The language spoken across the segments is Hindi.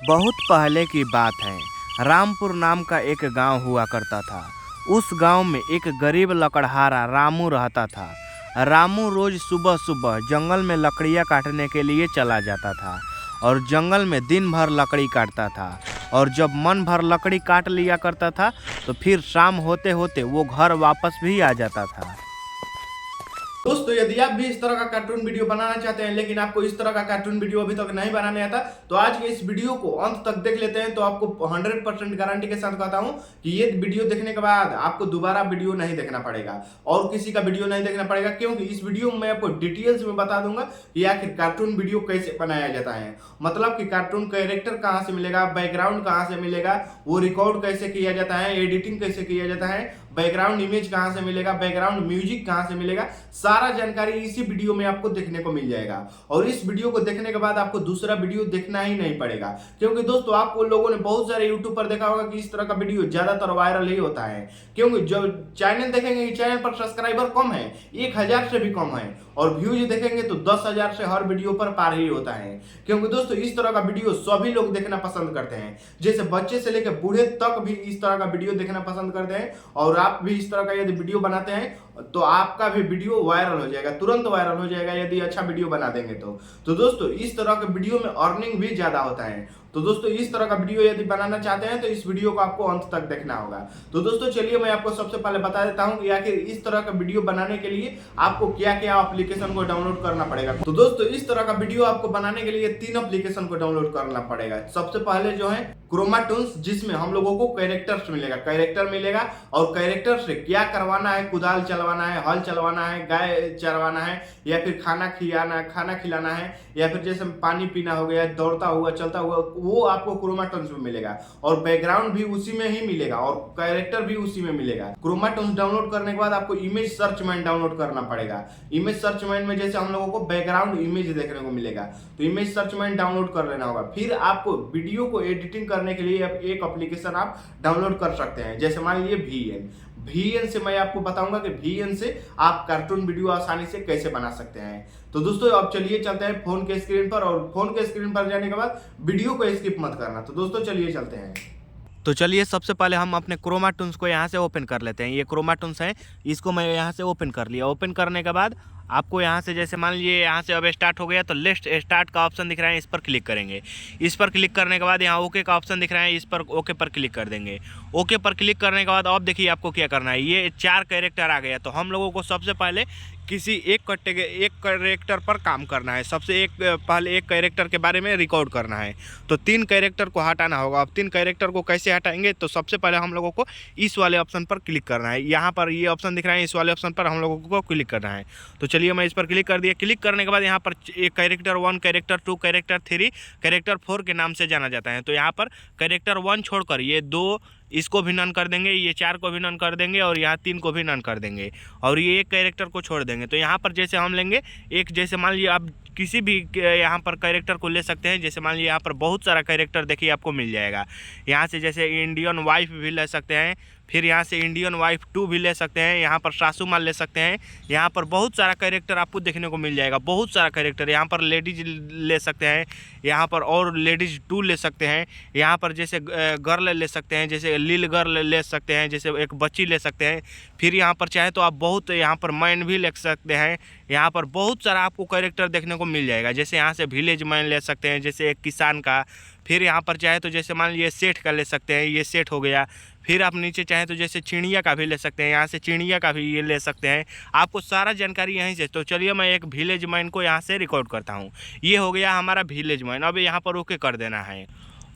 बहुत पहले की बात है। रामपुर नाम का एक गांव हुआ करता था। उस गांव में एक गरीब लकड़हारा रामू रहता था। रामू रोज सुबह सुबह जंगल में लकड़ियां काटने के लिए चला जाता था और जंगल में दिन भर लकड़ी काटता था। और जब मन भर लकड़ी काट लिया करता था तो फिर शाम होते होते वो घर वापस भी आ जाता था। दोस्तों, यदि आप भी इस तरह का कार्टून वीडियो बनाना चाहते हैं लेकिन आपको इस तरह का कार्टून वीडियो अभी तक नहीं बनाने आता, तो आज के इस वीडियो को अंत तक देख लेते हैं। तो आपको 100% गारंटी के साथ कहता हूं कि ये वीडियो देखने के बाद आपको दोबारा वीडियो नहीं देखना पड़ेगा और किसी का वीडियो नहीं देखना पड़ेगा, क्योंकि इस वीडियो में मैं आपको डिटेल्स में बता दूंगा कि आखिर कार्टून वीडियो कैसे बनाया जाता है। मतलब कि कार्टून कैरेक्टर कहां से मिलेगा, बैकग्राउंड कहां से मिलेगा, वो रिकॉर्ड कैसे किया जाता है, एडिटिंग कैसे किया जाता है, बैकग्राउंड इमेज कहां से मिलेगा, बैकग्राउंड म्यूजिक कहां से मिलेगा, सारा जानकारी इसी वीडियो में आपको देखने को मिल जाएगा। और इस वीडियो को देखने के बाद आपको दूसरा वीडियो देखना ही नहीं पड़ेगा, क्योंकि दोस्तों आपको लोगों ने बहुत सारे यूट्यूब पर देखा होगा कि इस तरह का वीडियो ज्यादातर वायरल ही होता है। क्योंकि जो चैनल देखेंगे कि चैनल पर सब्सक्राइबर कम है, 1000 से भी कम है, और व्यूज देखेंगे तो 10,000 से हर वीडियो पर पार ही होता है। क्योंकि दोस्तों इस तरह का वीडियो सभी लोग देखना पसंद करते हैं, जैसे बच्चे से लेकर बूढ़े तक भी इस तरह का वीडियो देखना पसंद करते हैं। और आप भी इस तरह का यदि वीडियो बनाते हैं तो आपका भी वीडियो वायरल हो जाएगा, तुरंत वायरल हो जाएगा यदि अच्छा वीडियो बना देंगे तो दोस्तों इस तरह के वीडियो में अर्निंग भी ज्यादा होता है। तो दोस्तों इस तरह का वीडियो यदि बनाना चाहते हैं तो इस वीडियो को आपको अंत तक देखना होगा। तो दोस्तों चलिए मैं आपको सबसे पहले बता देता हूं कि आखिर इस तरह का वीडियो बनाने के लिए आपको क्या क्या एप्लीकेशन को डाउनलोड करना पड़ेगा। तो दोस्तों इस तरह का वीडियो आपको बनाने के लिए 3 एप्लीकेशन को डाउनलोड करना पड़ेगा। सबसे पहले जो है क्रोमा टूल्स, जिसमें हम लोगों को कैरेक्टर्स मिलेगा, कैरेक्टर मिलेगा और कैरेक्टर से क्या करवाना है, कुदाल चलवाना है, हल चलवाना है, गाय चरवाना है, या फिर खाना खिलाना है, या फिर जैसे पानी पीना हो गया, दौड़ता हुआ चलता हुआ, वो आपको क्रोमा टूल्स में मिलेगा। और बैकग्राउंड भी उसी में ही मिलेगा और कैरेक्टर भी उसी में मिलेगा। क्रोमा टूल्स डाउनलोड करने के बाद आपको इमेज सर्च मैन डाउनलोड करना पड़ेगा। इमेज सर्च मैन में जैसे हम लोगों को बैकग्राउंड इमेज देखने को मिलेगा, तो इमेज सर्च मैन डाउनलोड कर लेना होगा। फिर आपको वीडियो को एडिटिंग करने के लिए एक एप्लीकेशन आप डाउनलोड कर सकते हैं, जैसे मान लीजिए VN से मैं आपको बताऊंगा कि VN से आप कार्टून वीडियो आसानी से कैसे बना सकते हैं। तो दोस्तों अब चलिए चलते हैं फोन के स्क्रीन पर, और फोन के स्क्रीन पर जाने के बाद वीडियो को स्किप मत करना। तो दोस्तों चलिए चलते हैं। तो चलिए सबसे पहले हम अपने क्रोमा टूल्स को यहाँ से ओपन कर लेते हैं। ये क्रोमा टूल्स है, इसको मैं यहाँ से ओपन कर लिया। ओपन करने के बाद आपको यहाँ से जैसे मान लीजिए यहाँ से अब स्टार्ट हो गया, तो लेट्स स्टार्ट का ऑप्शन दिख रहा है, इस पर क्लिक करेंगे। इस पर क्लिक करने के बाद यहाँ ओके का ऑप्शन दिख रहा है, इस पर ओके पर क्लिक कर देंगे। ओके पर क्लिक करने के बाद अब देखिए आपको क्या करना है। ये 4 कैरेक्टर आ गया, तो हम लोगों को सबसे पहले किसी एक कैरेक्टर पर काम करना है। पहले एक कैरेक्टर के बारे में रिकॉर्ड करना है, तो 3 कैरेक्टर को हटाना होगा। अब 3 कैरेक्टर को कैसे हटाएंगे, तो सबसे पहले हम लोगों को इस वाले ऑप्शन पर क्लिक करना है। यहाँ पर ये ऑप्शन दिख रहा है, इस वाले ऑप्शन पर हम लोगों को क्लिक करना है। तो चलिए मैं इस पर क्लिक कर दिया। क्लिक करने के बाद यहाँ पर एक कैरेक्टर 1, कैरेक्टर 2, कैरेक्टर 3, कैरेक्टर 4 के नाम से जाना जाता है। तो यहाँ पर कैरेक्टर 1 छोड़कर ये 2 इसको भी नन कर देंगे, ये 4 को भी नन कर देंगे, और यहाँ 3 को भी नन कर देंगे, और ये एक कैरेक्टर को छोड़ देंगे। तो यहाँ पर जैसे हम लेंगे एक, जैसे मान लीजिए आप किसी भी यहाँ पर कैरेक्टर को ले सकते हैं। जैसे मान लीजिए यहाँ पर बहुत सारा कैरेक्टर देखिए आपको मिल जाएगा। यहाँ से जैसे इंडियन वाइफ भी ले सकते हैं, फिर यहाँ से इंडियन वाइफ 2 भी ले सकते हैं, यहाँ पर सासू माँ ले सकते हैं। यहाँ पर बहुत सारा कैरेक्टर आपको देखने को मिल जाएगा, बहुत सारा कैरेक्टर। यहाँ पर लेडीज ले सकते हैं, यहाँ पर और लेडीज 2 ले सकते हैं। यहाँ पर जैसे गर्ल ले सकते हैं, जैसे लिल गर्ल ले सकते हैं, जैसे एक बच्ची ले सकते हैं। फिर यहाँ पर चाहे तो आप बहुत यहाँ पर मैन भी ले सकते हैं। यहाँ पर बहुत सारा आपको कैरेक्टर देखने को मिल जाएगा। जैसे यहाँ से विलेज मैन ले सकते हैं, जैसे एक किसान का। फिर यहाँ पर चाहे तो जैसे मान लीजिए सेठ का ले सकते हैं, ये सेठ हो गया। फिर आप नीचे चाहे तो जैसे चिड़िया का भी ले सकते हैं, यहाँ से चिड़िया का भी ये ले सकते हैं। आपको सारा जानकारी यहीं से। तो चलिए मैं एक विलेज मैन को यहाँ से रिकॉर्ड करता हूँ। ये हो गया हमारा विलेज मैन। अब यहाँ पर ओके कर देना है।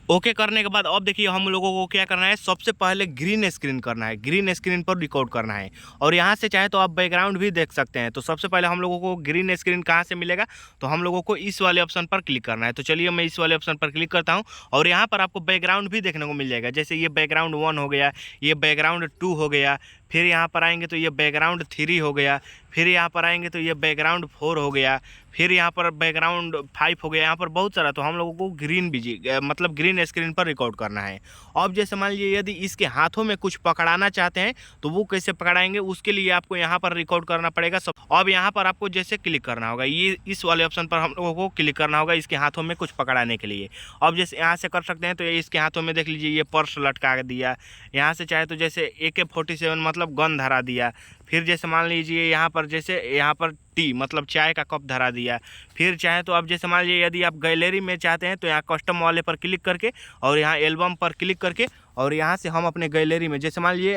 ओके करने के बाद अब देखिए हम लोगों को क्या करना है, सबसे पहले ग्रीन स्क्रीन करना है, ग्रीन स्क्रीन पर रिकॉर्ड करना है। और यहाँ से चाहे तो आप बैकग्राउंड भी देख सकते हैं। तो सबसे पहले हम लोगों को ग्रीन स्क्रीन कहाँ से मिलेगा, तो हम लोगों को इस वाले ऑप्शन पर क्लिक करना है। तो चलिए मैं इस वाले ऑप्शन पर क्लिक करता हूँ, और यहाँ पर आपको बैकग्राउंड भी देखने को मिल जाएगा। जैसे ये बैकग्राउंड 1 हो गया, ये बैकग्राउंड 2 हो गया, फिर यहाँ पर आएंगे तो ये बैकग्राउंड 3 हो गया, फिर यहाँ पर आएंगे तो ये बैकग्राउंड 4 हो गया, फिर यहाँ पर बैकग्राउंड 5 हो गया, यहाँ पर बहुत सारा। तो हम लोगों को ग्रीन बीजी मतलब ग्रीन स्क्रीन पर रिकॉर्ड करना है। अब जैसे मान लीजिए यदि इसके हाथों में कुछ पकड़ाना चाहते हैं तो वो कैसे पकड़ाएंगे, उसके लिए आपको यहाँ पर रिकॉर्ड करना पड़ेगा सब। अब यहाँ पर आपको जैसे क्लिक करना होगा, ये इस वाले ऑप्शन पर हम लोगों को क्लिक करना होगा इसके हाथों में कुछ पकड़ाने के लिए। अब जैसे यहाँ से कर सकते हैं, तो ये इसके हाथों में देख लीजिए ये पर्स लटका दिया। यहाँ से चाहे तो जैसे AK-47 मतलब गन धरा दिया। फिर जैसे मान लीजिए यहाँ पर जैसे यहाँ पर टी मतलब चाय का कप धरा दिया। फिर चाहे तो आप जैसे मान लीजिए यदि आप गैलरी में चाहते हैं तो यहाँ कस्टम वाले पर क्लिक करके और यहाँ एल्बम पर क्लिक करके और यहाँ से हम अपने गैलरी में जैसे मान लीजिए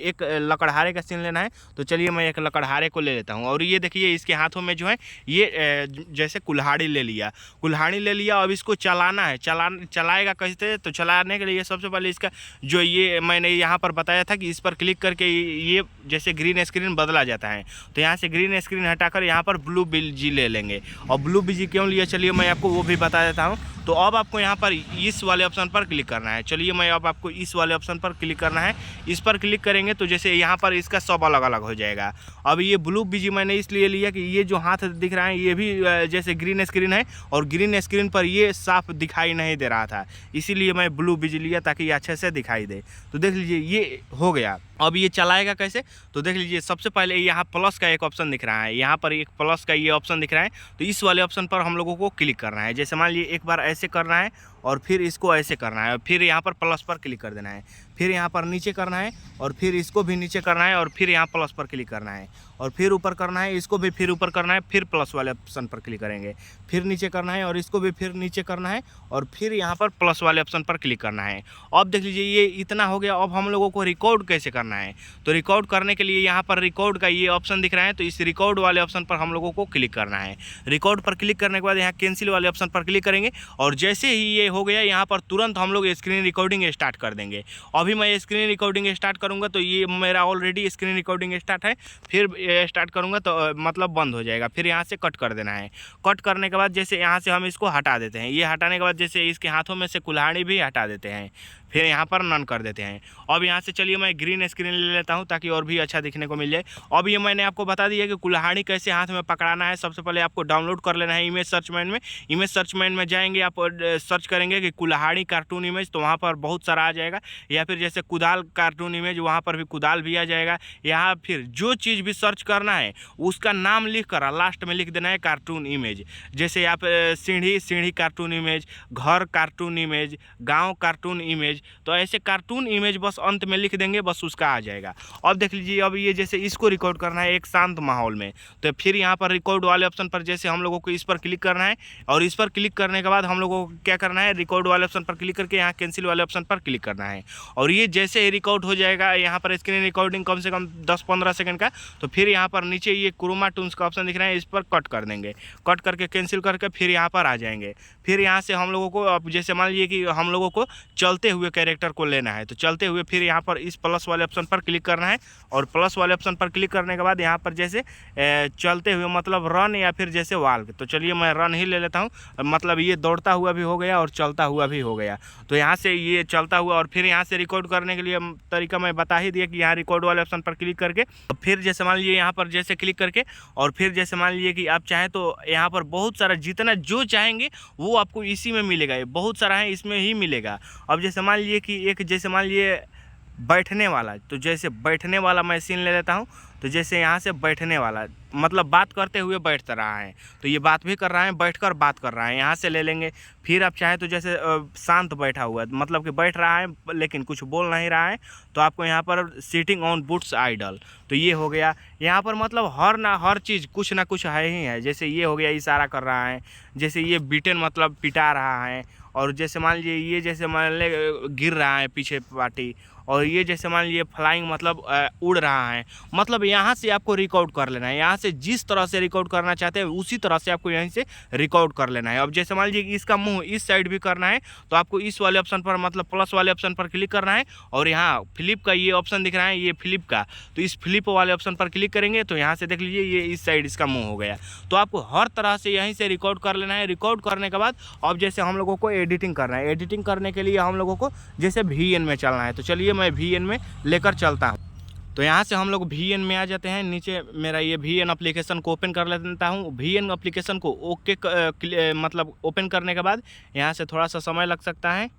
एक लकड़हारे का सीन लेना है, तो चलिए मैं एक लकड़हारे को ले लेता हूँ। और ये देखिए इसके हाथों में जो है ये जैसे कुल्हाड़ी ले लिया, अब इसको चलाना है। चलाएगा कैसे, तो चलाने के लिए सबसे पहले इसका जो ये मैंने यहाँ पर बताया था कि इस पर क्लिक करके ये जैसे ग्रीन स्क्रीन बदला जाता है, तो यहाँ से ग्रीन स्क्रीन हटाकर यहाँ पर ब्लू बीजी ले लेंगे। और ब्लू बीजी क्यों लिया चलिए मैं आपको वो भी बता देता हूँ। तो अब आपको यहाँ पर इस वाले ऑप्शन पर क्लिक करना है। चलिए मैं अब आपको इस वाले ऑप्शन पर क्लिक करना है। इस पर क्लिक करेंगे तो जैसे यहाँ पर इसका सब अलग अलग हो जाएगा। अब ये ब्लू बीजी मैंने इसलिए लिया कि ये जो हाथ दिख रहा है ये भी जैसे ग्रीन स्क्रीन है और ग्रीन स्क्रीन पर ये साफ दिखाई नहीं दे रहा था, इसीलिए मैं ब्लू बीजी लिया ताकि ये अच्छे से दिखाई दे। तो देख लीजिए ये हो गया। अब ये चलाएगा कैसे, तो देख लीजिए सबसे पहले यहाँ प्लस का एक ऑप्शन दिख रहा है, यहाँ पर एक प्लस का ये ऑप्शन दिख रहा है, तो इस वाले ऑप्शन पर हम लोगों को क्लिक करना है। जैसे मान लीजिए एक बार ऐसे करना है और फिर इसको ऐसे करना है, फिर यहाँ पर प्लस पर क्लिक कर देना है, फिर यहाँ पर नीचे करना है और फिर इसको भी नीचे करना है और फिर यहाँ प्लस पर क्लिक करना है और फिर ऊपर करना है, इसको भी फिर ऊपर करना है, फिर प्लस वाले ऑप्शन पर क्लिक करेंगे, फिर नीचे करना है और इसको भी फिर नीचे करना है और फिर यहाँ पर प्लस वाले ऑप्शन पर क्लिक करना है। अब देख लीजिए ये इतना हो गया। अब हम लोगों को रिकॉर्ड कैसे करना है, तो रिकॉर्ड करने के लिए यहाँ पर रिकॉर्ड का ये ऑप्शन दिख रहा है, तो इस रिकॉर्ड वाले ऑप्शन पर हम लोगों को क्लिक करना है। रिकॉर्ड पर क्लिक करने के बाद यहाँ कैंसिल वाले ऑप्शन पर क्लिक करेंगे और जैसे ही ये हो गया यहाँ पर तुरंत हम लोग स्क्रीन रिकॉर्डिंग स्टार्ट कर देंगे। अभी मैं स्क्रीन रिकॉर्डिंग स्टार्ट करूँगा तो ये मेरा ऑलरेडी स्क्रीन रिकॉर्डिंग स्टार्ट है, फिर स्टार्ट करूँगा तो मतलब बंद हो जाएगा। फिर यहाँ से कट कर देना है। कट करने के बाद जैसे यहाँ से हम इसको हटा देते हैं, ये हटाने के बाद जैसे इसके हाथों में से कुल्हाड़ी भी हटा देते हैं, फिर यहाँ पर नन कर देते हैं। अब यहाँ से चलिए मैं ग्रीन स्क्रीन ले लेता हूँ ताकि और भी अच्छा दिखने को मिल जाए। अब ये मैंने आपको बता दिया कि कुल्हाड़ी कैसे हाथ में पकड़ाना है। सबसे पहले आपको डाउनलोड कर लेना है इमेज सर्चमैन में। इमेज सर्चमैन में जाएंगे, आप सर्च करेंगे कि कुल्हाड़ी कार्टून इमेज, तो वहाँ पर बहुत सारा आ जाएगा। या फिर जैसे कुदाल कार्टून इमेज, वहाँ पर भी कुदाल भी आ जाएगा। यहाँ फिर जो चीज़ भी सर्च करना है उसका नाम लिख कर लास्ट में लिख देना है कार्टून इमेज। जैसे आप सीढ़ी कार्टून इमेज, घर कार्टून इमेज, गाँव कार्टून इमेज, तो ऐसे कार्टून इमेज बस अंत में लिख देंगे, बस उसका आ जाएगा। अब देख लीजिए अब ये जैसे इसको रिकॉर्ड करना है एक शांत माहौल में, तो फिर यहाँ पर रिकॉर्ड वाले ऑप्शन पर जैसे हम लोगों को इस पर क्लिक करना है और इस पर क्लिक करने के बाद हम लोगों को क्या करना है, रिकॉर्ड वाले ऑप्शन पर क्लिक करके यहाँ कैंसिल वाले ऑप्शन पर क्लिक करना है। और ये जैसे ही रिकॉर्ड हो जाएगा यहाँ पर स्क्रीन रिकॉर्डिंग कम से कम 10-15 सेकंड का, तो फिर यहाँ पर नीचे ये क्रोमा टूल्स का ऑप्शन दिख रहा है, इस पर कट कर देंगे। कट करके कैंसिल करके फिर यहाँ पर आ जाएंगे। फिर यहाँ से हम लोगों को अब जैसे मान लीजिए कि हम लोगों को चलते हुए कैरेक्टर को लेना है, तो चलते हुए फिर यहाँ पर इस प्लस वाले ऑप्शन पर क्लिक करना है और प्लस वाले ऑप्शन पर क्लिक करने के बाद यहाँ पर जैसे चलते हुए मतलब रन या फिर जैसे वाल्क, तो चलिए मैं रन ही ले लेता हूँ। मतलब ये दौड़ता हुआ भी हो गया और चलता हुआ भी हो गया। तो यहाँ से ये चलता हुआ और फिर यहाँ से रिकॉर्ड करने के लिए तरीका मैं बता ही दिया कि यहाँ रिकॉर्ड वाले ऑप्शन पर क्लिक करके फिर जैसे मान लीजिए यहाँ पर जैसे क्लिक करके और फिर जैसे मान लीजिए कि आप चाहें तो यहाँ पर बहुत सारा जितना जो चाहेंगे वो आपको इसी में मिलेगा। ये बहुत सारा है, इसमें ही मिलेगा। अब जैसे मान लीजिए कि एक जैसे मान लीजिए बैठने वाला, तो जैसे बैठने वाला मैं सीन ले लेता हूँ। तो जैसे यहाँ से बैठने वाला मतलब बात करते हुए बैठ रहा है, तो ये बात भी कर रहा है, बैठकर बात कर रहा है, यहाँ से ले लेंगे। फिर आप चाहे तो जैसे शांत बैठा हुआ है, मतलब कि बैठ रहा है लेकिन कुछ बोल नहीं रहा है, तो आपको यहाँ पर सिटिंग ऑन बुट्स आइडल, तो ये हो गया। यहाँ पर मतलब हर चीज़ कुछ ना कुछ है ही है। जैसे ये हो गया इशारा कर रहा है, जैसे ये बीटन मतलब पिटा रहा है, और जैसे मान लीजिए ये जैसे मान ले गिर रहा है पीछे पार्टी, और ये जैसे मान लीजिए फ्लाइंग मतलब उड़ रहा है। मतलब यहाँ से आपको रिकॉर्ड कर लेना है। यहाँ से जिस तरह से रिकॉर्ड करना चाहते हैं उसी तरह से आपको यहीं से रिकॉर्ड कर लेना है। अब जैसे मान लीजिए इसका मुंह इस साइड भी करना है, तो आपको इस वाले ऑप्शन पर मतलब प्लस वाले ऑप्शन पर क्लिक करना है और यहाँ फ्लिप का ये ऑप्शन दिख रहा है, ये फ्लिप का, तो इस फ्लिप वाले ऑप्शन पर क्लिक करेंगे तो यहाँ से देख लीजिए ये इस साइड इसका मुँह हो गया। तो आपको हर तरह से यहीं से रिकॉर्ड कर लेना है। रिकॉर्ड करने के बाद अब जैसे हम लोगों को एडिटिंग करना है। एडिटिंग करने के लिए हम लोगों को जैसे VN में चलना है, तो चलिए मैं VN में लेकर चलता हूँ। तो यहाँ से हम लोग VN में आ जाते हैं। नीचे मेरा ये VN एप्लीकेशन को ओपन कर लेता हूँ। VN एप्लीकेशन को मतलब ओपन करने के बाद यहाँ से थोड़ा सा समय लग सकता है,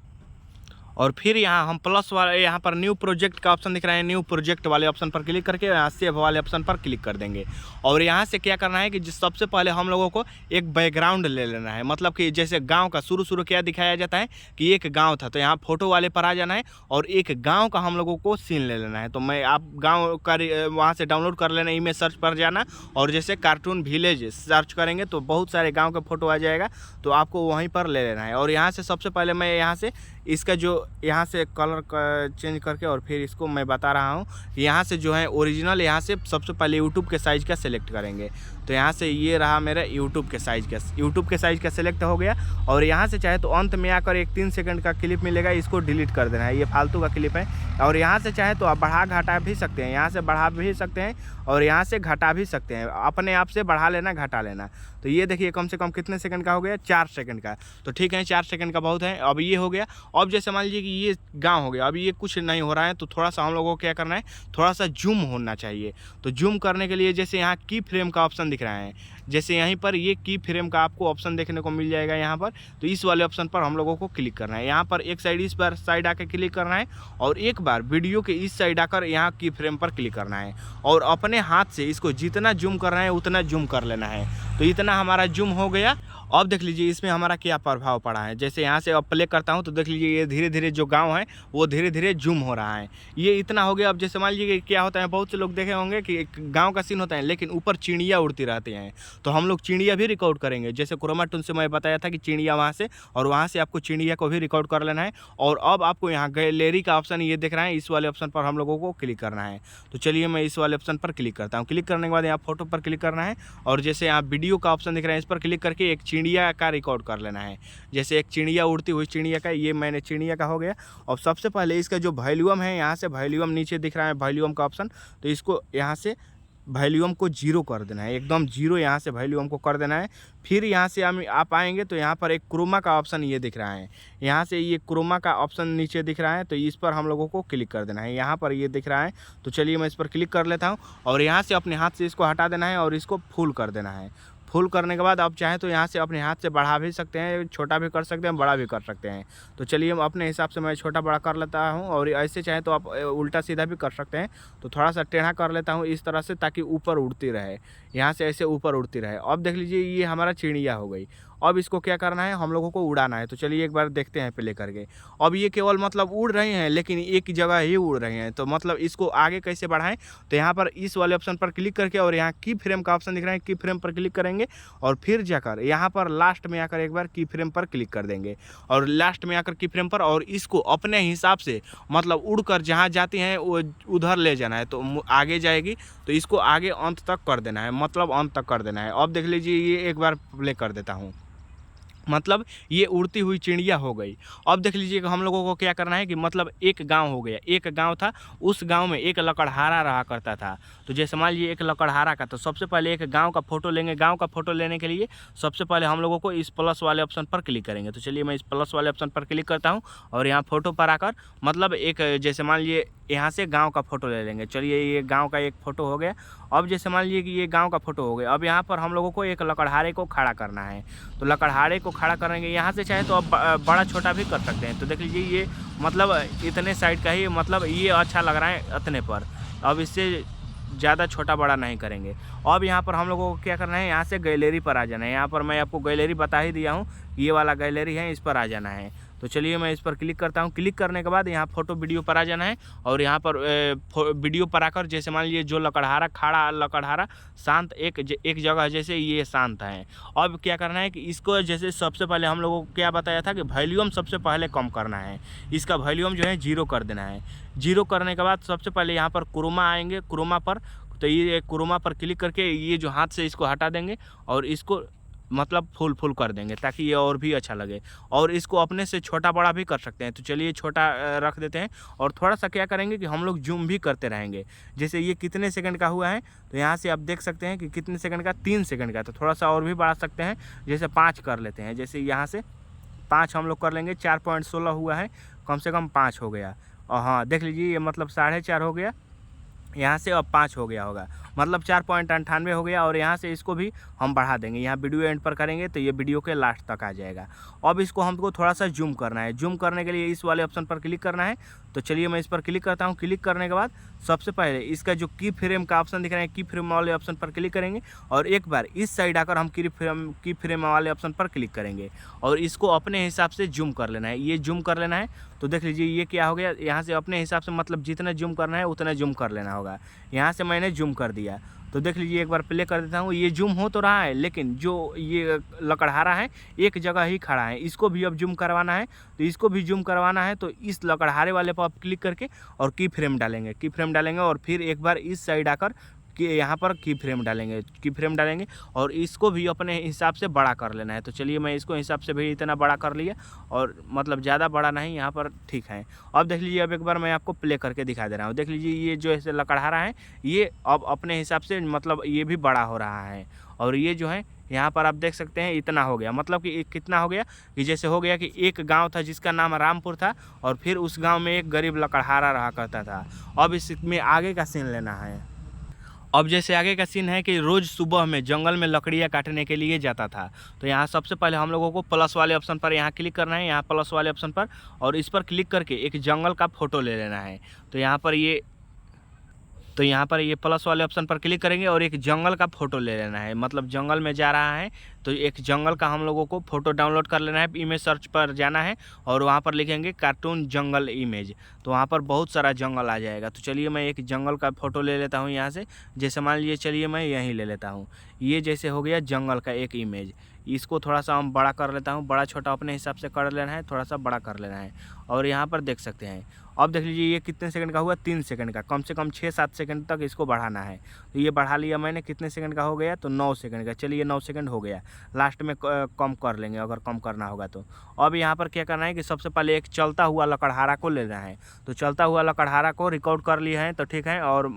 और फिर यहाँ हम प्लस वाले यहाँ पर न्यू प्रोजेक्ट का ऑप्शन दिख रहा है, न्यू प्रोजेक्ट वाले ऑप्शन पर क्लिक करके यहाँ सेव वाले ऑप्शन पर क्लिक कर देंगे। और यहाँ से क्या करना है कि सबसे पहले हम लोगों को एक बैकग्राउंड ले लेना है। मतलब कि जैसे गांव का शुरू क्या दिखाया जाता है कि एक गांव था, तो यहाँ फोटो वाले पर आ जाना है और एक गाँव का हम लोगों को सीन ले लेना है। तो मैं आप गाँव का वहाँ से डाउनलोड कर लेना, इमेज सर्च पर जाना और जैसे कार्टून विलेज सर्च करेंगे तो बहुत सारे गाँव का फोटो आ जाएगा, तो आपको वहीं पर ले लेना है। और यहाँ से सबसे पहले मैं यहाँ से इसका जो यहाँ से कलर चेंज करके और फिर इसको मैं बता रहा हूँ, यहाँ से जो है ओरिजिनल, यहाँ से सबसे पहले यूट्यूब के साइज़ का सेलेक्ट करेंगे। तो यहाँ से ये रहा मेरा यूट्यूब के साइज़ का सेलेक्ट हो गया। और यहाँ से चाहे तो अंत में आकर एक 3 सेकंड का क्लिप मिलेगा, इसको डिलीट कर देना है, ये फालतू का क्लिप है। और यहाँ से चाहे तो आप बढ़ा घटा भी सकते हैं, यहाँ से बढ़ा भी सकते हैं और यहाँ से घटा भी सकते हैं, अपने आप से बढ़ा लेना घटा लेना। तो ये देखिए कम से कम कितने सेकंड का हो गया, 4 सेकंड का। तो ठीक है, 4 सेकंड का बहुत है। अब ये हो गया। अब जैसे मान लीजिए कि ये गाँव हो गया, अब ये कुछ नहीं हो रहा है, तो थोड़ा सा हम लोगों को क्या करना है, थोड़ा सा जूम होना चाहिए। तो जूम करने के लिए जैसे यहाँ की फ्रेम का ऑप्शन दिख रहा है, जैसे यहीं पर ये की फ्रेम का आपको ऑप्शन देखने को मिल जाएगा यहाँ पर, तो इस वाले ऑप्शन पर हम लोगों को क्लिक करना है। यहाँ पर एक साइड इस पर साइड आकर क्लिक करना है और एक बार वीडियो के इस साइड आकर यहाँ की फ्रेम पर क्लिक करना है और अपने हाथ से इसको जितना जूम करना है उतना जूम कर लेना है। तो इतना हमारा जूम हो गया। अब देख लीजिए इसमें हमारा क्या प्रभाव पड़ा है। जैसे यहाँ से अब प्ले करता हूँ तो देख लीजिए ये धीरे धीरे जो गांव है वो धीरे धीरे जूम हो रहा है, ये इतना हो गया। अब जैसे मान लीजिए क्या होता है, बहुत से लोग देखे होंगे कि गांव का सीन होता है लेकिन ऊपर चिड़िया उड़ती रहती हैं, तो हम लोग चिड़िया भी रिकॉर्ड करेंगे। जैसे क्रोमा टूल से मैं बताया था कि चिड़िया वहाँ से, और वहाँ से आपको चिड़िया को भी रिकॉर्ड कर लेना है। और अब आपको यहाँ गैलरी का ऑप्शन ये दिख रहा है, इस वाले ऑप्शन पर हम लोगों को क्लिक करना है। तो चलिए मैं इस वाले ऑप्शन पर क्लिक करता हूँ। क्लिक करने के बाद यहाँ फोटो पर क्लिक करना है और जैसे यहाँ वीडियो का ऑप्शन दिख रहा है, इस पर क्लिक करके एक चिड़िया का रिकॉर्ड कर लेना है। जैसे एक चिड़िया उड़ती हुई चिड़िया का, ये मैंने चिड़िया का हो गया। और सबसे पहले इसका जो वॉल्यूम है, यहाँ से वॉल्यूम नीचे दिख रहा है वॉल्यूम का ऑप्शन, तो इसको यहाँ से वॉल्यूम को 0 कर देना है, एकदम 0 यहाँ से वॉल्यूम को कर देना है। फिर यहाँ से हम आप आएंगे तो यहाँ पर एक क्रोमा का ऑप्शन ये दिख रहा है, यहाँ से ये क्रोमा का ऑप्शन नीचे दिख रहा है, तो इस पर हम लोगों को क्लिक कर देना है। यहाँ पर ये दिख रहा है, तो चलिए मैं इस पर क्लिक कर लेता हूँ और यहाँ से अपने हाथ से इसको हटा देना है और इसको फुल कर देना है। फुल करने के बाद आप चाहें तो यहाँ से अपने हाथ से बढ़ा भी सकते हैं, छोटा भी कर सकते हैं, बड़ा भी कर सकते हैं। तो चलिए हम अपने हिसाब से मैं छोटा बड़ा कर लेता हूँ और ऐसे चाहें तो आप उल्टा सीधा भी कर सकते हैं। तो थोड़ा सा टेढ़ा कर लेता हूँ इस तरह से, ताकि ऊपर उड़ती रहे, यहाँ से ऐसे ऊपर उड़ती रहे। अब देख लीजिए ये हमारा चिड़िया हो गई। अब इसको क्या करना है, हम लोगों को उड़ाना है। तो चलिए एक बार देखते हैं प्ले करके। अब ये केवल मतलब उड़ रहे हैं लेकिन एक जगह ही उड़ रहे हैं, तो मतलब इसको आगे कैसे बढ़ाएं, तो यहाँ पर इस वाले ऑप्शन पर क्लिक करके और यहाँ की फ्रेम का ऑप्शन दिख रहा है, की फ्रेम पर क्लिक करेंगे और फिर जाकर यहाँ पर लास्ट में आकर एक बार की फ्रेम पर क्लिक कर देंगे और लास्ट में आकर की फ्रेम पर, और इसको अपने हिसाब से मतलब उड़कर जहाँ जाती हैं वो उधर ले जाना है, तो आगे जाएगी तो इसको आगे अंत तक कर देना है, मतलब अंत तक कर देना है। अब देख लीजिए ये एक बार प्ले कर देता हूँ, मतलब ये उड़ती हुई चिड़िया हो गई। अब देख लीजिए कि हम लोगों को क्या करना है कि मतलब एक गांव हो गया, एक गांव था, उस गांव में एक लकड़हारा रहा करता था। तो जैसे मान लीजिए एक लकड़हारा का, तो सबसे पहले एक गांव का फोटो लेंगे। गांव का फोटो लेने के लिए सबसे पहले हम लोगों को इस प्लस वाले ऑप्शन पर क्लिक करेंगे। तो चलिए मैं इस प्लस वाले ऑप्शन पर क्लिक करता हूँ और यहाँ फोटो पर आकर मतलब एक जैसे मान लीजिए यहाँ से गांव का फोटो ले लेंगे। चलिए ये गांव का एक फ़ोटो हो गया। अब जैसे मान लीजिए कि ये गांव का फ़ोटो हो गया, अब यहाँ पर हम लोगों को एक लकड़हारे को खड़ा करना है। तो लकड़हारे को खड़ा करेंगे, यहाँ से चाहे तो अब बड़ा छोटा भी कर सकते हैं। तो देख लीजिए ये मतलब इतने साइड का ही, मतलब ये अच्छा लग रहा है इतने पर, अब इससे ज़्यादा छोटा बड़ा नहीं करेंगे। अब यहाँ पर हम लोगों को क्या करना है, यहाँ से गैलरी पर आ जाना है। यहाँ पर मैं आपको गैलरी बता ही दिया हूँ, ये वाला गैलरी है, इस पर आ जाना है। तो चलिए मैं इस पर क्लिक करता हूँ। क्लिक करने के बाद यहाँ फोटो वीडियो पर आ जाना है और यहाँ पर वीडियो पर आकर जैसे मान लीजिए जो लकड़हारा खड़ा, लकड़हारा शांत एक जगह जैसे ये शांत है। अब क्या करना है कि इसको जैसे सबसे पहले हम लोगों को क्या बताया था कि वॉल्यूम सबसे पहले कम करना है, इसका वॉल्यूम जो है 0 कर देना है। 0 करने के बाद सबसे पहले यहाँ पर क्रोमा आएंगे, क्रोमा पर, तो ये क्रोमा पर क्लिक करके ये जो हाथ से इसको हटा देंगे और इसको मतलब फुल कर देंगे ताकि ये और भी अच्छा लगे। और इसको अपने से छोटा बड़ा भी कर सकते हैं। तो चलिए छोटा रख देते हैं और थोड़ा सा क्या करेंगे कि हम लोग जूम भी करते रहेंगे। जैसे ये कितने सेकंड का हुआ है, तो यहाँ से आप देख सकते हैं कि कितने सेकंड का, 3 सेकंड का। तो थोड़ा सा और भी बढ़ा सकते हैं, जैसे 5 कर लेते हैं। जैसे यहाँ से 5 हम लोग कर लेंगे, 4.16 हुआ है, कम से कम 5 हो गया। और हाँ देख लीजिए ये मतलब 4.5 हो गया। यहाँ से अब 5 हो गया होगा, मतलब 4.98 हो गया। और यहाँ से इसको भी हम बढ़ा देंगे, यहाँ वीडियो एंड पर करेंगे तो ये वीडियो के लास्ट तक आ जाएगा। अब इसको हमको थोड़ा सा जूम करना है। जूम करने के लिए इस वाले ऑप्शन पर क्लिक करना है। तो चलिए मैं इस पर क्लिक करता हूँ। क्लिक करने के बाद सबसे पहले इसका जो की फ्रेम का ऑप्शन दिख रहा है, की फ्रेम वाले ऑप्शन पर क्लिक करेंगे और एक बार इस साइड आकर हम की फ्रेम वाले ऑप्शन पर क्लिक करेंगे और इसको अपने हिसाब से जूम कर लेना है। ये जूम कर लेना है। तो देख लीजिए ये क्या हो गया, यहाँ से अपने हिसाब से मतलब जितना जूम करना है उतना जूम कर लेना होगा। यहाँ से मैंने जूम कर दिया। तो देख लीजिए एक बार प्ले कर देता हूँ। ये जूम हो तो रहा है, लेकिन जो ये लकड़हारा है एक जगह ही खड़ा है। इसको भी अब जूम करवाना है। तो इसको भी जूम करवाना है तो इस लकड़हारे वाले पर आप क्लिक करके और की फ्रेम डालेंगे। की फ्रेम डालेंगे और फिर एक बार इस साइड आकर कि यहाँ पर की फ्रेम डालेंगे और इसको भी अपने हिसाब से बड़ा कर लेना है। तो चलिए मैं इसको हिसाब से भी इतना बड़ा कर लिया और मतलब ज़्यादा बड़ा नहीं, यहाँ पर ठीक है। अब देख लीजिए, अब एक बार मैं आपको प्ले करके दिखा दे रहा हूँ। देख लीजिए ये जो ऐसे लकड़हारा है ये अब अपने हिसाब से मतलब ये भी बड़ा हो रहा है। और ये जो है यहाँ पर आप देख सकते हैं इतना हो गया, मतलब कि कितना हो गया कि जैसे हो गया कि एक गांव था जिसका नाम रामपुर था और फिर उस गांव में एक गरीब लकड़हारा रहा करता था। अब इसमें आगे का सीन लेना है। अब जैसे आगे का सीन है कि रोज़ सुबह में जंगल में लकड़ियाँ काटने के लिए जाता था। तो यहाँ सबसे पहले हम लोगों को प्लस वाले ऑप्शन पर यहाँ क्लिक करना है, यहाँ प्लस वाले ऑप्शन पर, और इस पर क्लिक करके एक जंगल का फ़ोटो ले लेना है। तो यहाँ पर ये प्लस वाले ऑप्शन पर क्लिक करेंगे और एक जंगल का फ़ोटो ले लेना है। मतलब जंगल में जा रहा है तो एक जंगल का हम लोगों को फ़ोटो डाउनलोड कर लेना है। इमेज सर्च पर जाना है और वहाँ पर लिखेंगे कार्टून जंगल इमेज, तो वहाँ पर बहुत सारा जंगल आ जाएगा। तो चलिए मैं एक जंगल का फ़ोटो ले लेता हूँ यहाँ से। जैसे मान लीजिए चलिए मैं यहीं ले लेता हूँ। ये जैसे हो गया जंगल का एक इमेज। इसको थोड़ा सा हम बड़ा कर लेता हूँ, बड़ा छोटा अपने हिसाब से कर लेना है, थोड़ा सा बड़ा कर लेना है। और यहाँ पर देख सकते हैं, अब देख लीजिए ये कितने सेकंड का हुआ, 3 सेकंड का। कम से कम 6-7 सेकंड तक इसको बढ़ाना है। तो ये बढ़ा लिया मैंने। कितने सेकंड का हो गया, तो 9 सेकंड का। चलिए 9 सेकंड हो गया, लास्ट में कम कर लेंगे अगर कम करना होगा तो। अब यहाँ पर क्या करना है कि सबसे पहले एक चलता हुआ लकड़हारा को लेना है। तो चलता हुआ लकड़हारा को रिकॉर्ड कर लिए हैं तो ठीक है। और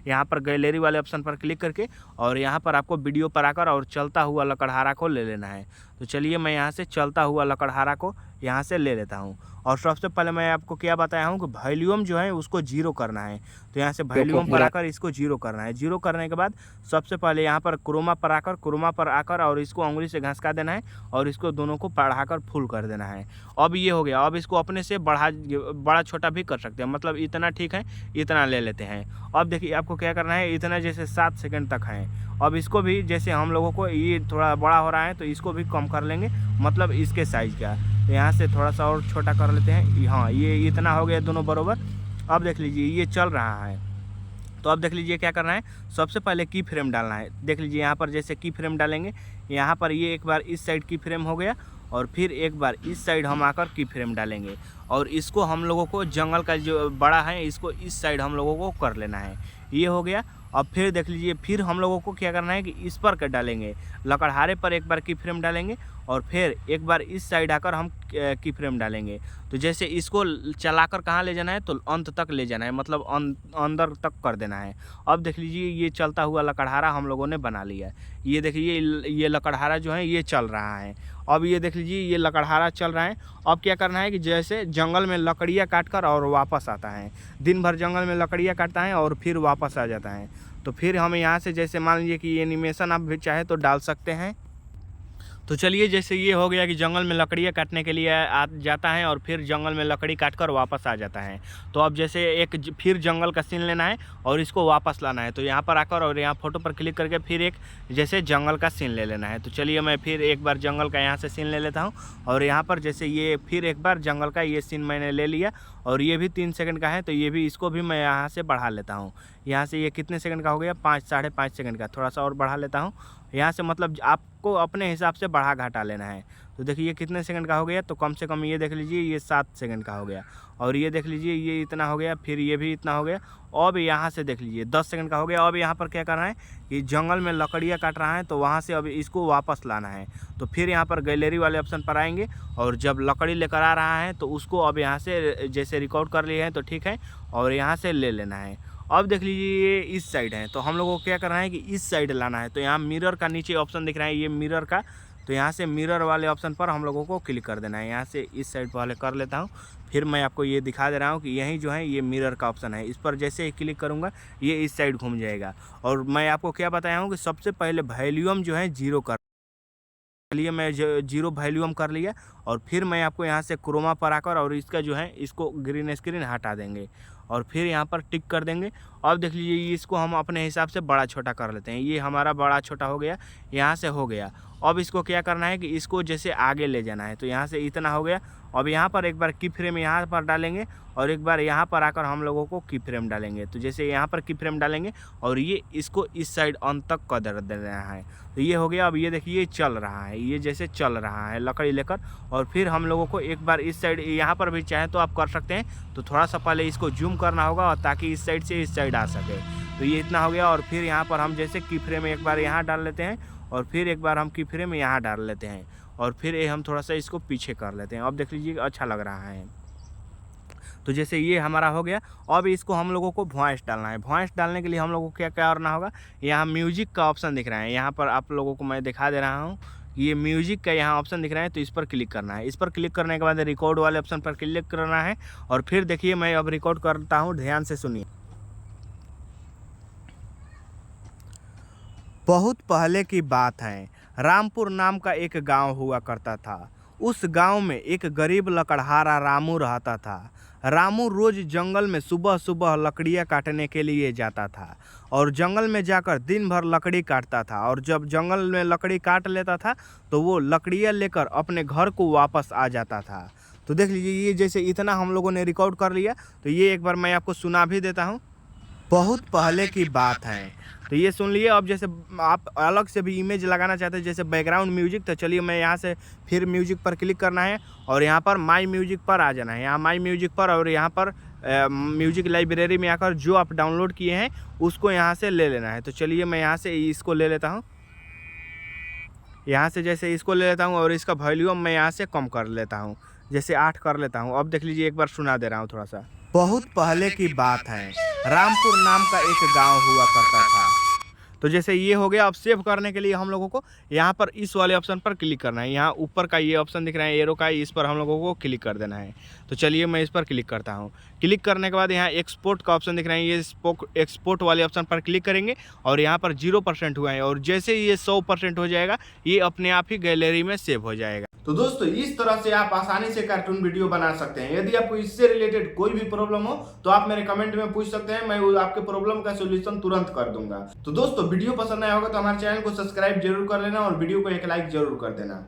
यहाँ पर गैलरी वाले ऑप्शन पर क्लिक करके और यहाँ पर आपको वीडियो पर आकर और चलता हुआ लकड़हारा को ले लेना है। तो चलिए मैं यहाँ से चलता हुआ लकड़हारा को यहाँ से ले लेता हूँ। और सबसे पहले मैं आपको क्या बताया हूँ कि वॉल्यूम जो है उसको 0 करना है। तो यहाँ से वॉल्यूम पर आकर इसको 0 करना है। 0 करने के बाद सबसे पहले यहाँ पर क्रोमा पर आकर और इसको उंगली से घसका देना है और इसको दोनों को बढ़ाकर फुल कर देना है। अब ये हो गया। अब इसको अपने से बड़ा छोटा भी कर सकते हैं, मतलब इतना ठीक है, इतना ले लेते हैं। अब देखिए आपको क्या करना है, इतना जैसे 7 सेकंड तक है। अब इसको भी जैसे हम लोगों को ये थोड़ा बड़ा हो रहा है तो इसको भी कम कर लेंगे, मतलब इसके साइज़ का। तो यहाँ से थोड़ा सा और छोटा कर लेते हैं। हाँ, ये इतना हो गया दोनों बराबर। अब देख लीजिए ये चल रहा है। तो अब देख लीजिए क्या करना है, सबसे पहले की फ्रेम डालना है। देख लीजिए यहाँ पर जैसे की फ्रेम डालेंगे, यहाँ पर ये एक बार इस साइड की फ्रेम हो गया और फिर एक बार इस साइड हम आकर की फ्रेम डालेंगे और इसको हम लोगों को जंगल का जो बड़ा है इसको इस साइड हम लोगों को कर लेना है। ये हो गया। अब फिर देख लीजिए फिर हम लोगों को क्या करना है कि इस पर डालेंगे, लकड़हारे पर एक बार की फ्रेम डालेंगे और फिर एक बार इस साइड आकर हम की फ्रेम डालेंगे। तो जैसे इसको चलाकर कहाँ ले जाना है, तो अंत तक ले जाना है, मतलब अंदर तक कर देना है। अब देख लीजिए ये चलता हुआ लकड़हारा हम लोगों ने बना लिया। ये देखिए ये लकड़हारा जो है ये चल रहा है। अब ये देख लीजिए ये लकड़हारा चल रहा है। अब क्या करना है कि जैसे जंगल में लकड़ियाँ काट कर और वापस आता है, दिन भर जंगल में लकड़ियाँ काटता है और फिर वापस आ जाता है। तो फिर हम यहाँ से जैसे मान लीजिए कि ये एनिमेशन आप भी चाहे तो डाल सकते हैं। तो चलिए जैसे ये हो गया कि जंगल में लकड़ियाँ काटने के लिए आ जाता है और फिर जंगल में लकड़ी काट कर वापस आ जाता है। तो अब जैसे फिर जंगल का सीन लेना है और इसको वापस लाना है। तो यहाँ पर आकर और यहाँ फ़ोटो पर क्लिक करके फिर एक जैसे जंगल का सीन ले लेना है। तो चलिए मैं फिर एक बार जंगल का यहाँ से सीन ले लेता हूँ और यहाँ पर जैसे ये फिर एक बार जंगल का ये सीन मैंने ले लिया और ये भी 3 सेकंड का है। तो ये भी इसको भी मैं यहाँ से बढ़ा लेता हूँ। यहाँ से ये कितने सेकंड का हो गया, 5-5.5 सेकंड का। थोड़ा सा और बढ़ा लेता हूँ यहाँ से, मतलब आपको अपने हिसाब से बढ़ा घटा लेना है। तो देखिए ये कितने सेकंड का हो गया, तो कम से कम ये देख लीजिए ये 7 सेकंड का हो गया और ये देख लीजिए ये इतना हो गया, फिर ये भी इतना हो गया। अब यहाँ से देख लीजिए 10 सेकंड का हो गया। अब यहाँ पर क्या करना है कि जंगल में लकड़ियाँ काट रहा है तो वहाँ से अब इसको वापस लाना है। तो फिर यहाँ पर गैलरी वाले ऑप्शन पर आएंगे और जब लकड़ी लेकर आ रहा है तो उसको अब यहाँ से जैसे रिकॉर्ड कर लिए हैं तो ठीक है और यहाँ से ले लेना है। अब देख लीजिए ये इस साइड है तो हम लोगों को क्या करना है कि इस साइड लाना है। तो यहाँ मिरर का नीचे ऑप्शन दिख रहा है, ये मिरर का, तो यहाँ से मिरर वाले ऑप्शन पर हम लोगों को क्लिक कर देना है। यहाँ से इस साइड पहले कर लेता हूँ, फिर मैं आपको ये दिखा दे रहा हूँ कि यहीं जो है ये मिरर का ऑप्शन है। इस पर जैसे ही क्लिक करूँगा ये इस साइड घूम जाएगा। और मैं आपको क्या बताया हूँ कि सबसे पहले वॉल्यूम जो है 0 कर लिए, मैं 0 वॉल्यूम कर लिया। और फिर मैं आपको यहाँ से क्रोमा पर आकर और इसका जो है इसको ग्रीन स्क्रीन हटा देंगे और फिर यहाँ पर टिक कर देंगे। अब देख लीजिए इसको हम अपने हिसाब से बड़ा छोटा कर लेते हैं। ये हमारा बड़ा छोटा हो गया, यहाँ से हो गया। अब इसको क्या करना है कि इसको जैसे आगे ले जाना है, तो यहाँ से इतना हो गया। अब यहाँ पर एक बार की फ्रेम यहाँ पर डालेंगे और एक बार यहाँ पर आकर हम लोगों को की फ्रेम डालेंगे। तो जैसे यहाँ पर की फ्रेम डालेंगे और ये इसको इस साइड अंत तक कर देना है, तो ये हो गया। अब ये देखिए चल रहा है, ये जैसे चल रहा है लकड़ी लेकर। और फिर हम लोगों को एक बार इस साइड यहाँ पर भी चाहे तो आप कर सकते हैं, तो थोड़ा सा पहले इसको जूम करना होगा और ताकि इस साइड से इस साइड आ सके। तो ये इतना हो गया। और फिर यहाँ पर हम जैसे की फ्रेम एक बार यहाँ डाल लेते हैं और फिर एक बार हम की फ्रेम यहाँ डाल लेते हैं और फिर हम थोड़ा सा इसको पीछे कर लेते हैं। अब देख लीजिए अच्छा लग रहा है। तो जैसे ये हमारा हो गया। अब इसको हम लोगों को वॉइस डालना है। वॉइस डालने के लिए हम लोगों को क्या क्या करना होगा, यहाँ म्यूजिक का ऑप्शन दिख रहा है, यहाँ पर आप लोगों को मैं दिखा दे रहा हूँ। ये म्यूजिक का यहाँ ऑप्शन दिख रहा है, तो इस पर क्लिक करना है। इस पर क्लिक करने के बाद रिकॉर्ड वाले ऑप्शन पर क्लिक करना है और फिर देखिए मैं अब रिकॉर्ड करता हूँ, ध्यान से सुनिए। बहुत पहले की बात है, रामपुर नाम का एक गांव हुआ करता था। उस गांव में एक गरीब लकड़हारा रामू रहता था। रामू रोज जंगल में सुबह सुबह लकड़ियाँ काटने के लिए जाता था और जंगल में जाकर दिन भर लकड़ी काटता था। और जब जंगल में लकड़ी काट लेता था तो वो लकड़ियाँ लेकर अपने घर को वापस आ जाता था। तो देख लीजिए ये जैसे इतना हम लोगों ने रिकॉर्ड कर लिया। तो ये एक बार मैं आपको सुना भी देता हूँ। बहुत पहले की बात है, तो ये सुन लिए। अब जैसे आप अलग से भी इमेज लगाना चाहते हैं जैसे बैकग्राउंड म्यूजिक, तो चलिए मैं यहाँ से फिर म्यूजिक पर क्लिक करना है और यहाँ पर माई म्यूजिक पर आ जाना है। यहाँ माई म्यूजिक पर और यहाँ पर म्यूजिक लाइब्रेरी में आकर जो आप डाउनलोड किए हैं उसको यहाँ से ले लेना है। तो चलिए मैं यहाँ से इसको ले लेता हूँ। यहाँ से जैसे इसको ले लेता हूँ और इसका वॉल्यूम मैं यहाँ से कम कर लेता हूँ, जैसे 8 कर लेता हूँ। अब देख लीजिए एक बार सुना दे रहा हूँ थोड़ा सा। बहुत पहले की बात है, रामपुर नाम का एक गांव हुआ करता था। तो जैसे ये हो गया। अब सेव करने के लिए हम लोगों को यहाँ पर इस वाले ऑप्शन पर क्लिक करना है। यहाँ ऊपर का ये ऑप्शन दिख रहा है एरो का, इस पर हम लोगों को क्लिक कर देना है। तो चलिए मैं इस पर क्लिक करता हूँ। क्लिक करने के बाद यहाँ एक्सपोर्ट का ऑप्शन दिख रहा है, ये एक्सपोर्ट वाले ऑप्शन पर क्लिक करेंगे और यहाँ पर 0% हुआ है और जैसे ये 100% हो जाएगा ये अपने आप ही गैलरी में सेव हो जाएगा। तो दोस्तों इस तरह से आप आसानी से कार्टून वीडियो बना सकते हैं। यदि आपको इससे रिलेटेड कोई भी प्रॉब्लम हो तो आप मेरे कमेंट में पूछ सकते हैं, मैं आपके प्रॉब्लम का सॉल्यूशन तुरंत कर दूंगा। तो दोस्तों वीडियो पसंद आया होगा तो हमारे चैनल को सब्सक्राइब जरूर कर लेना और वीडियो को एक लाइक जरूर कर देना।